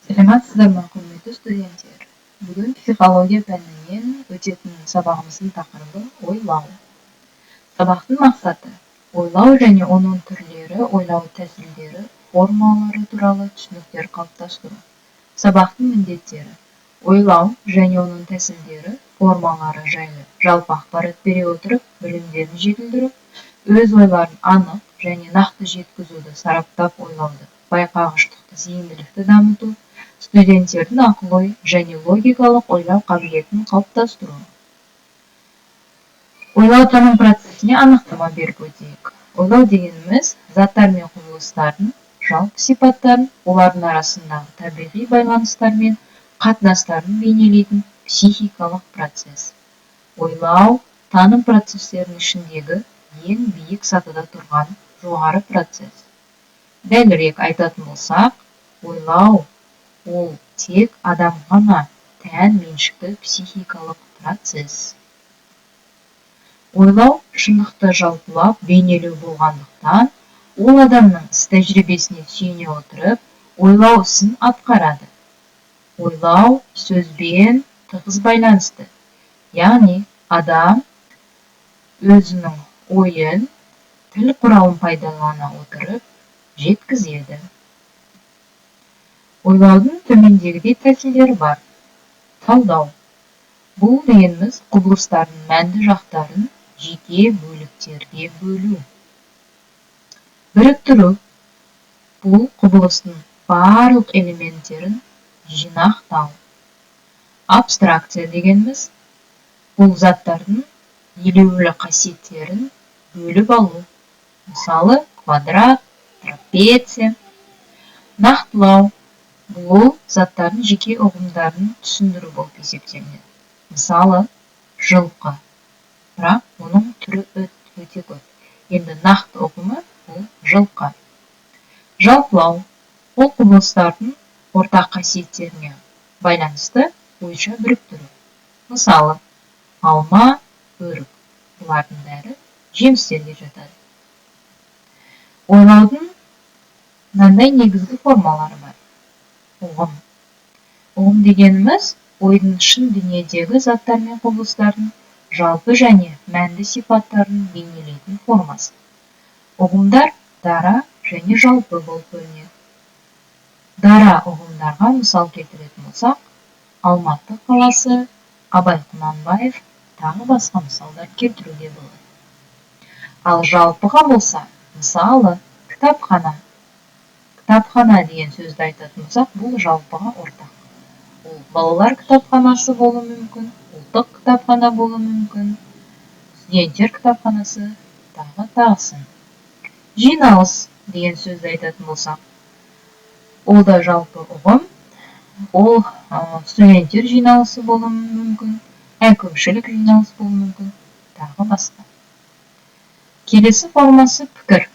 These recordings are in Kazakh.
Саламатсыздар ма, құрметті студенттер? Бүгін психология пәнінен өтетін сабағымыздың тақырыбы ойлау. Сабақтың мақсаты ойлау және оның түрлері, ойлау тәсілдері, формалары туралы түсініктер қалыптастыру. Сабақтың міндеттері ойлау және оның тәсілдері, формалары жайлы жалпы ақпарат бере отырып, білімдерін жетілдіріп, өз ойларын анық және нақты жеткізуді, сараптап ойлауды, байқағыштықты, зейінділікті дамыту, студенттердің ақыл-ой және логикалық ойлау қабілетін қалыптастыру. Ойлау таным процесіне анықтама беріп өтейік. Ойлау дегеніміз заттар мен құбылыстардың жалпы сипаттарын, олардың арасындағы табиғи байланыстар мен қатынастарын бейнелейтін психикалық процесс. Ойлау таным процестерінің ішіндегі ең биік сатыда тұрған жоғары процесс. Дәлірек айтатын болсақ, ойлау ол тек адам ғана тән меншікті психикалық процесс. Ойлау шындықты жалпылап бейнелеу болғандықтан, ол адамның іс тәжірибесіне сүйене отырып, ойлау ісін атқарады. Ойлау сөзбен тығыз байланысты, яғни адам өзінің ойын тіл құралын пайдалана отырып жеткізеді. Ойлаудың төмендегідей тәсілдері бар. Талдау. Бұл дегеніміз құбылыстардың мәнді жақтарын жеке бөліктерге бөлу. Біріктіру. Бұл құбылыстың барлық элементтерін жинақтау. Абстракция дегеніміз бұл заттардың елеулі қасиеттерін бөліп алу. Мысалы, квадрат, трапеция. Нақтылау. Бұл заттардың жеке ұғымдарын түсіндіру болып есептелінеді. Мысалы, жылқы. Бірақ оның түрі өте көп. Енді нақты ұғымы бұл жылқы. Жалпылау. Ол құбылыстардың ортақ қасиеттеріне байланысты ойша біріктіру. Мысалы, алма, өрік. Бұлардың бәрі жемістерге жатады. Ойлаудың мынандай негізгі формалары бар. Ұғым. Ұғым дегеніміз ойдың шын дүниедегі заттар мен құбылыстардың жалпы және мәнді сипаттарын бейнелейтін формасы. Ұғымдар дара және жалпы болып бөлінеді. Дара ұғымдарға мысал келтіретін болсақ, Алматы қаласы, Абай Құнанбаев, тағы басқа мысалдар келтіруге болады. Ал жалпыға болса, мысалы, кітапхана. Кітапхана деген сөзді айтатын болсақ, бұл жалпыға ортақ. Ол балалар кітапханасы болуы мүмкін, ұлттық кітапхана болуы мүмкін, студенттер кітапханасы, тағысын. Жиналыс деген сөзді айтатын болсақ, ол да жалпы ұғым. Ол студенттер жиналысы болуы мүмкін, әкімшілік жиналыс болуы мүмкін, тағы басқа. Келесі формасы пікір.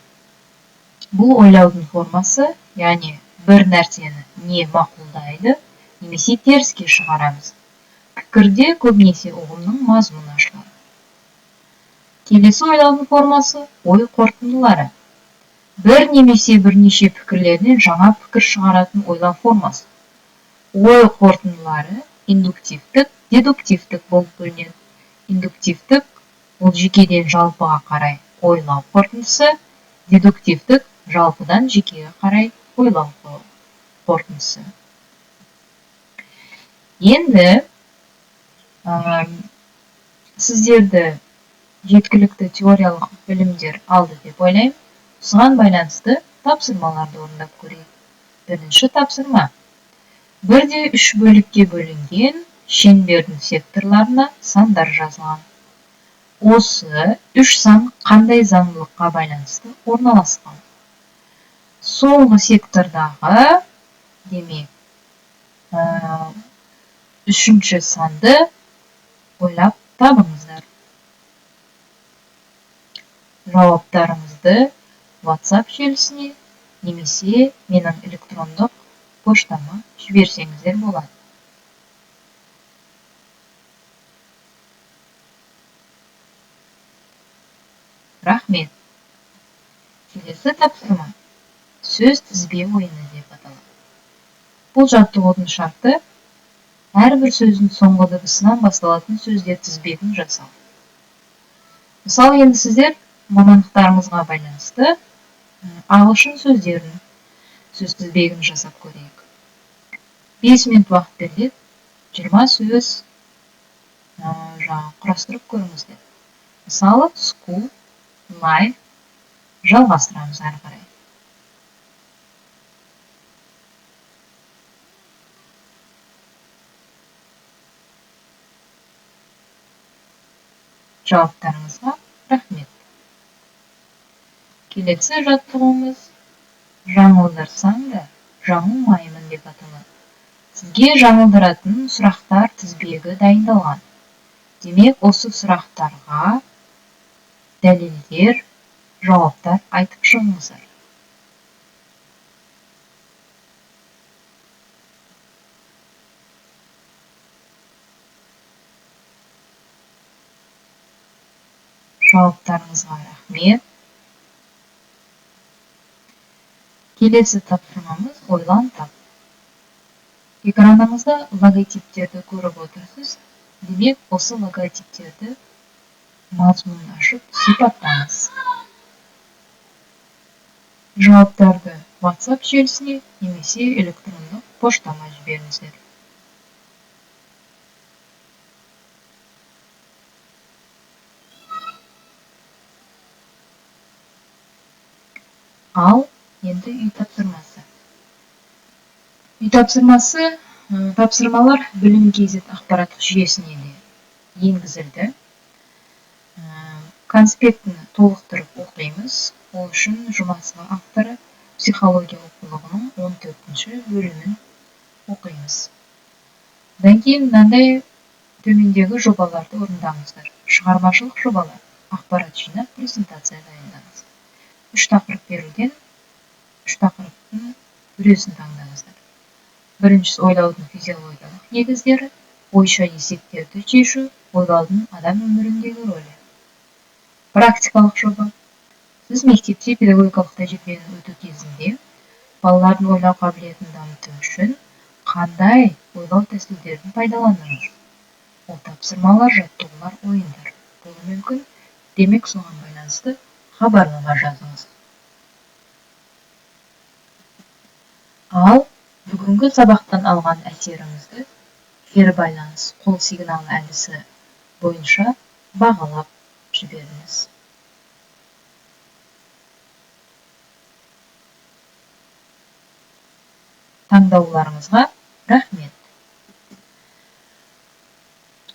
Бұл ойлаудың формасы, яғни бір нәрсені не мақұлдайды, немесе теріске шығарамыз. Пікірде көбінесе ұғымның мазмұны ашылады. Келесі ойлаудың формасы ой қорытындылары. Бір немесе бірнеше пікірлерден жаңа пікір шығаратын ойлау формасы. Ой қорытындылары индуктивтік, дедуктивтік болып бөлінеді. Индуктивтік ол жекеден жалпыға қарай ойлау қорытындысы, дедуктивтік жалпыдан жекеге қарай ойлау қорытындысы. Енді сіздерді жеткілікті теориялық білімдер алды деп ойлаймын. Осыған байланысты тапсырмаларды орындап көрейік. Бірінші тапсырма. 1/3 бөлікке бөлінген шеңбердің секторларына сандар жазылған. Осы 3 сан қандай заңдылыққа байланысты орналасқан? Солғы сектордағы, демек, 3-ші санды ойлап табыңыздар. Жауаптарыңызды WhatsApp желісіне немесе менің электрондық поштама жіберсеңіздер болады. Рахмет. Келесі тапсырма сөз тізбе ойыны деп аталады. Бұл жаттығудың шарты әрбір сөздің соңғы дыбысынан басталатын сөздер тізбегін жасау. Мысалы, енді сіздер мамандықтарыңызға байланысты ағылшын сөздерін сөз тізбегін жасап көрейік. 5 минут уақыт беріледі, 20 сөз құрастырып көріңіздер. Мысалы, school, life, жалғастырамыз әрі қарай. Жауаптарыңызға рахмет. Келесі жаттығуымыз жаңылдырсаң да жаңылмаймын деп аталады. Сізге жаңылдыратын сұрақтар тізбегі дайындалған. Демек, осы сұрақтарға дәлелдер, жауаптар айтып шығыңыздар. Жауаптарыңызға рахмет. Келесі тапсырмамыз ойлан тап. Экраныңызда логотиптерді көріп отырсыз. Демек, осы логотиптерді мазмұнын ашып сипаттаңыз. Жауаптарды WhatsApp желісіне немесе электрондық поштама жіберіңіздер. Ал енді үй тапсырмасы. Үй тапсырмасы тапсырмалар білім KZ ақпараттық жүйесіне де енгізілді. Конспектіні толықтырып оқимыз. Ол үшін жұмасының авторы психология оқулығының 14-ші бөлімін оқимыз. Одан кейін мынандай төмендегі жобаларды орындаңыздар. Шығармашылық жобалар, ақпарат жинақ, презентация дайындаңыз. 3 тақырып берілген, 3 тақырыптың бүресін таңдаңыздар. Біріншісі ойлаудың физиологиялық негіздері, ойша есептерді шешу, ойлаудың адам өміріндегі рөлі. Практикалық жоба. Сіз мектепте педагогикалық тәжірибені өту кезінде балалардың ойлау қабілетін дамыту үшін қандай ойлау тәсілдерін пайдаланыңыз? Ол тапсырмалар, жаттығулар, ойындар болуы мүмкін. Демек, соған байланысты хабарлама жазыңыз. Ал бүгінгі сабақтан алған әсеріңізді кері байланыс қол сигналы әдісі бойынша бағалап жіберіңіз. Таңдауларыңызға рахмет.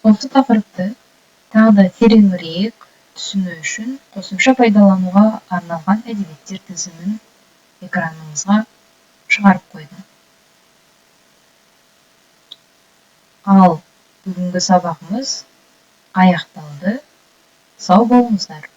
Осы тақырыпты тағы да тереңірек түсіну үшін қосымша пайдалануға арналған әдебиеттер тізімін экраныңызға шығарып қойдым. Ал бүгінгі сабағымыз аяқталды. Сау болыңыздар.